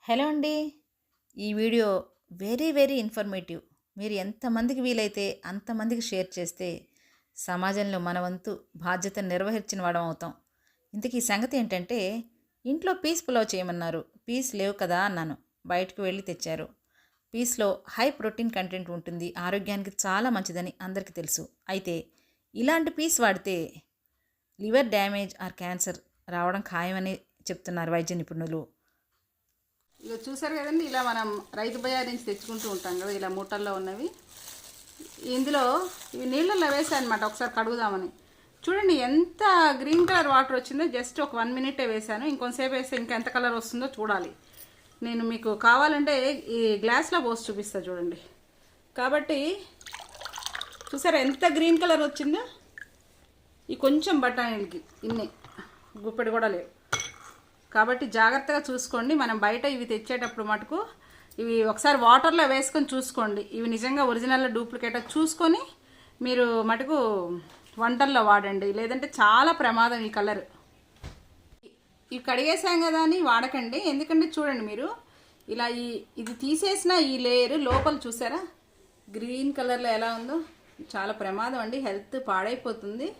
Hello అండి. ఈ video very informative. మీరు ఎంతమందికి వీలైతే అంతమందికి షేర్ చేస్తే సమాజంలో మన వంతు బాధ్యతను నిర్వహించిన వాడం అవుతాం. ఇంతకీ సంగతి ఏంటంటే, ఇంట్లో పీస్ పులావ్ చేయమన్నారు. పీస్ లేవు కదా అన్నాను. బయటకు వెళ్ళి తెచ్చారు. పీస్లో హై ప్రోటీన్ కంటెంట్ ఉంటుంది, ఆరోగ్యానికి చాలా మంచిదని అందరికీ తెలుసు. అయితే ఇలాంటి పీస్ వాడితే లివర్ డ్యామేజ్ ఆర్ క్యాన్సర్ రావడం ఖాయమని చెప్తున్నారు వైద్య నిపుణులు. ఇక చూసారు కదండి, ఇలా మనం రైతు బజార్ నుంచి తెచ్చుకుంటూ ఉంటాం కదా, ఇలా మూటల్లో ఉన్నవి. ఇందులో ఇవి నీళ్ళల్లో వేసాను అనమాట, ఒకసారి కడుగుదామని. చూడండి ఎంత గ్రీన్ కలర్ వాటర్ వచ్చిందో. జస్ట్ ఒక 1 మినిటే వేసాను. ఇంకొంతసేపు వేస్తే ఇంకా ఎంత కలర్ వస్తుందో చూడాలి. నేను మీకు కావాలంటే ఈ గ్లాస్లో పోసి చూపిస్తా చూడండి. కాబట్టి చూసారా ఎంత గ్రీన్ కలర్ వచ్చిందో. ఈ కొంచెం బఠానీలకి ఇన్ని గుప్పెడు కూడా లేవు. కాబట్టి జాగ్రత్తగా చూసుకోండి. మనం బయట ఇవి తెచ్చేటప్పుడు మటుకు ఇవి ఒకసారి వాటర్లో వేసుకొని చూసుకోండి. ఇవి నిజంగా ఒరిజినల్ డూప్లికేట్ చూసుకొని మీరు మటుకు వంటల్లో వాడండి, లేదంటే చాలా ప్రమాదం ఈ కలర్. ఇవి కడిగేసాం కదా అని వాడకండి. ఎందుకంటే చూడండి, మీరు ఇలా ఇది తీసేసిన ఈ లేయర్ లోపల చూసారా గ్రీన్ కలర్లో ఎలా ఉందో. చాలా ప్రమాదం అండి, హెల్త్ పాడైపోతుంది.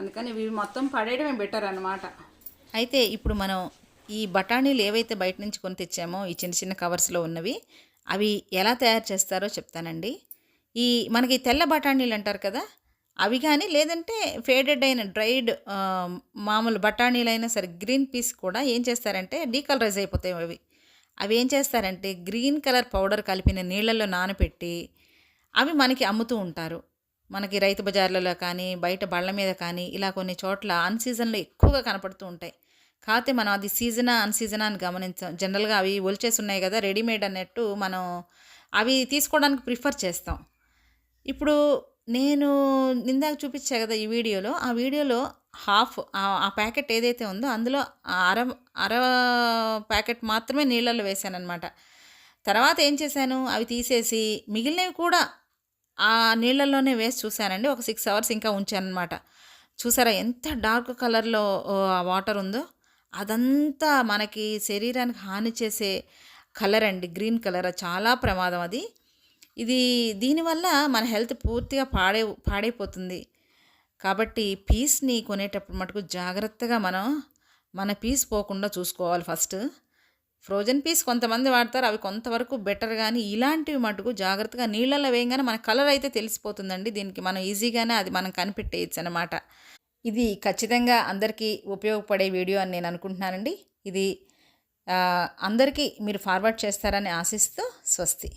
అందుకని ఇవి మొత్తం పడేయడమే బెటర్ అన్నమాట. అయితే ఇప్పుడు మనం ఈ బఠానీలు ఏవైతే బయట నుంచి కొని తెచ్చామో, ఈ చిన్న చిన్న కవర్స్లో ఉన్నవి, అవి ఎలా తయారు చేస్తారో చెప్తానండి. మనకి తెల్ల బఠానీలు అంటారు కదా, అవి కానీ లేదంటే ఫేడెడ్ అయిన డ్రైడ్ మామూలు బఠానీలైనా సరే, గ్రీన్ పీస్ కూడా ఏం చేస్తారంటే డీకలరైజ్ అయిపోతాయి. అవి ఏం చేస్తారంటే గ్రీన్ కలర్ పౌడర్ కలిపిన నీళ్ళల్లో నానబెట్టి అవి మనకి అమ్ముతూ ఉంటారు. మనకి రైతు బజార్లలో కానీ బయట బళ్ళ మీద కానీ ఇలా కొన్ని చోట్ల అన్సీజన్లో ఎక్కువగా కనపడుతూ ఉంటాయి. కాకపోతే మనం అది సీజనా అన్సీజనా అని గమనించాం. జనరల్గా అవి ఒలిచేసి ఉన్నాయి కదా రెడీమేడ్ అన్నట్టు మనం అవి తీసుకోవడానికి ప్రిఫర్ చేస్తాం. ఇప్పుడు నేను ఇందాక చూపించా కదా ఈ వీడియోలో, ఆ వీడియోలో హాఫ్ ఆ ప్యాకెట్ ఏదైతే ఉందో అందులో అర అర ప్యాకెట్ మాత్రమే నీళ్ళల్లో వేసాను అనమాట. తర్వాత ఏం చేశాను, అవి తీసేసి మిగిలినవి కూడా ఆ నీళ్ళల్లోనే వేసి చూశానండి. ఒక 6 అవర్స్ ఇంకా ఉంచాను అనమాట. చూసారా ఎంత డార్క్ కలర్లో ఆ వాటర్ ఉందో. అదంతా మనకి శరీరానికి హాని చేసే కలర్ అండి, గ్రీన్ కలర్. చాలా ప్రమాదం అది. దీనివల్ల మన హెల్త్ పూర్తిగా పాడైపోతుంది. కాబట్టి పీస్ని కొనేటప్పుడు మటుకు జాగ్రత్తగా మన పీస్ పోకుండా చూసుకోవాలి ఫస్ట్. ఫ్రోజన్ పీస్ కొంతమంది వాడతారు, అవి కొంతవరకు బెటర్. కానీ ఇలాంటివి మటుకు జాగ్రత్తగా నీళ్ళల్లో వేయగానే మన కలర్ అయితే తెలిసిపోతుందండి. దీనికి మనం ఈజీగానే అది మనం కనిపెట్టేయచ్చు అనమాట. ఇది ఖచ్చితంగా అందరికీ ఉపయోగపడే వీడియో అని నేను అనుకుంటున్నానండి. ఇది అందరికీ మీరు ఫార్వర్డ్ చేస్తారని ఆశిస్తూ స్వస్తి.